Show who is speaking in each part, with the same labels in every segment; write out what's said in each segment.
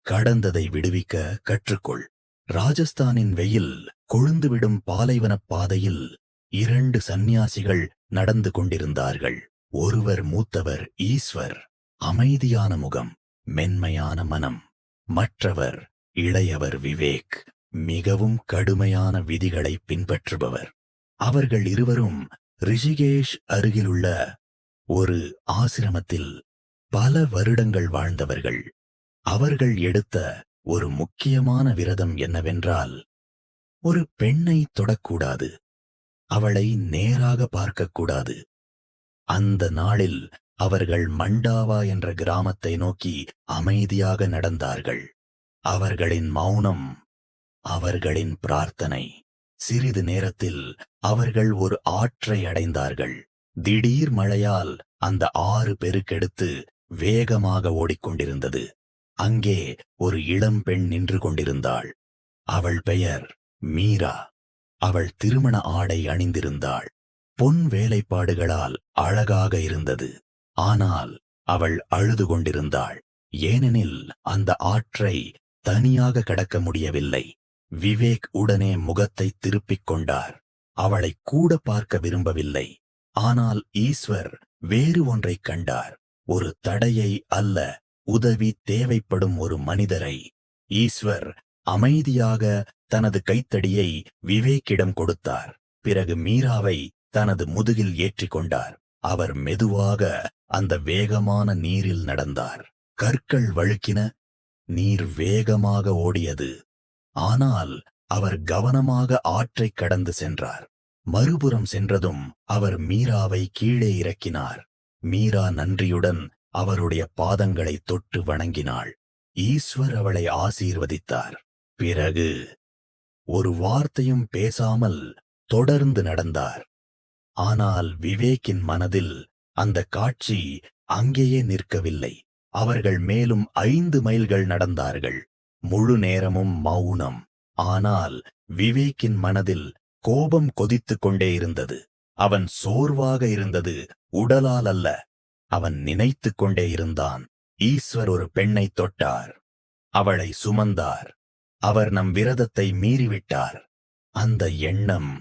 Speaker 1: கடந்ததை விடுவிக்க கற்றுக்கொள். ராஜஸ்தானின் வெயில் கொழுந்துவிடும் பாலைவனப் பாதையில் 2 சந்நியாசிகள் நடந்து கொண்டிருந்தார்கள். ஒருவர் மூத்தவர் ஈஸ்வர், அமைதியான முகம், மென்மையான மனம். மற்றவர் இளையவர் விவேக், மிகவும் கடுமையான விதிகளை பின்பற்றுபவர். அவர்கள் இருவரும் ரிஷிகேஷ் அருகிலுள்ள ஒரு ஆசிரமத்தில் பல வருடங்கள் வாழ்ந்தவர்கள். அவர்கள் எடுத்த ஒரு முக்கியமான விரதம் என்னவென்றால், ஒரு பெண்ணை தொடக்கூடாது, அவளை நேராக பார்க்கக்கூடாது. அந்த நாளில் அவர்கள் மண்டாவா என்ற கிராமத்தை நோக்கி அமைதியாக நடந்தார்கள். அவர்களின் மௌனம் அவர்களின் பிரார்த்தனை. சிறிது நேரத்தில் அவர்கள் ஒரு ஆற்றை அடைந்தார்கள். திடீர் மழையால் அந்த ஆறு பெருக்கெடுத்து வேகமாக ஓடிக்கொண்டிருந்தது. அங்கே ஒரு இளம் பெண் நின்று கொண்டிருந்தாள். அவள் பெயர் மீரா. அவள் திருமண ஆடை அணிந்திருந்தாள். பொன் வேலைப்பாடுகளால் அழகாக இருந்தது. ஆனால் அவள் அழுது கொண்டிருந்தாள். ஏனெனில் அந்த ஆற்றை தனியாக கடக்க முடியவில்லை. விவேக் உடனே முகத்தை திருப்பிக் கொண்டார். அவளை கூட பார்க்க விரும்பவில்லை. ஆனால் ஈஸ்வர் வேறு ஒன்றைக் கண்டார். ஒரு தடையை அல்ல, உதவி தேவைப்படும் ஒரு மனிதரை. ஈஸ்வர் அமைதியாக தனது கைத்தடியை விவேக்கிடம் கொடுத்தார். பிறகு மீராவை தனது முதுகில் ஏற்றிக் கொண்டார். அவர் மெதுவாக அந்த வேகமான நீரில் நடந்தார். கற்கள் வழுக்கின, நீர் வேகமாக ஓடியது. ஆனால் அவர் கவனமாக ஆற்றைக் கடந்து சென்றார். மறுபுறம் சென்றதும் அவர் மீராவை கீழே இறக்கினார். மீரா நன்றியுடன் அவருடைய பாதங்களை தொட்டு வணங்கினாள். ஈஸ்வர் அவளை ஆசீர்வதித்தார். பிறகு ஒரு வார்த்தையும் பேசாமல் தொடர்ந்து நடந்தார். ஆனால் விவேக்கின் மனதில் அந்த காட்சி அங்கேயே நிற்கவில்லை. அவர்கள் மேலும் 5 மைல்கள் நடந்தார்கள். முழு நேரமும் மௌனம். ஆனால் விவேக்கின் மனதில் கோபம் கொதித்துக் கொண்டே இருந்தது. அவன் சோர்வாக இருந்தது, உடலால் அல்ல. அவன் நினைத்துக் கொண்டே இருந்தான். ஈஸ்வர் ஒரு பெண்ணை தொட்டார், அவளை சுமந்தார். அவர் நம் விரதத்தை மீறிவிட்டார். அந்த எண்ணம்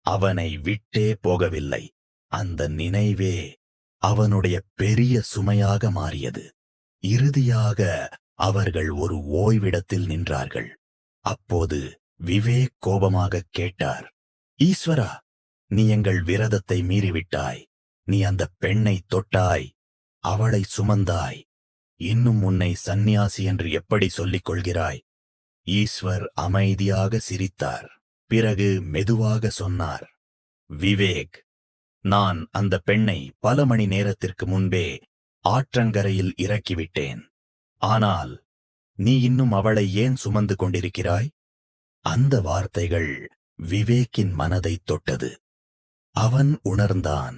Speaker 1: அவனை விட்டே போகவில்லை. அந்த நினைவே அவனுடைய பெரிய சுமையாக மாறியது. இறுதியாக அவர்கள் ஒரு ஓய்விடத்தில் நின்றார்கள். அப்போது விவேக் கோபமாக கேட்டார், ஈஸ்வரா, நீ எங்கள் விரதத்தை மீறிவிட்டாய். நீ அந்த பெண்ணை தொட்டாய், அவளை சுமந்தாய். இன்னும் உன்னை சந்நியாசி என்று எப்படி சொல்லிக் கொள்கிறாய்? ஈஸ்வர் அமைதியாக சிரித்தார். பிறகு மெதுவாக சொன்னார், விவேக், நான் அந்த பெண்ணை பல மணி நேரத்திற்கு முன்பே ஆற்றங்கரையில் இறக்கிவிட்டேன். ஆனால் நீ இன்னும் அவளை ஏன் சுமந்து கொண்டிருக்கிறாய்? அந்த வார்த்தைகள் விவேக்கின் மனதை தொட்டது. அவன் உணர்ந்தான்,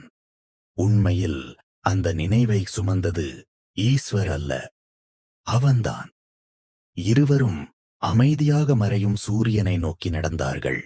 Speaker 1: உண்மையில் அந்த நினைவை சுமந்தது ஈஸ்வர் அல்ல, அவன்தான். இருவரும் அமைதியாக மறையும் சூரியனை நோக்கி நடந்தார்கள்.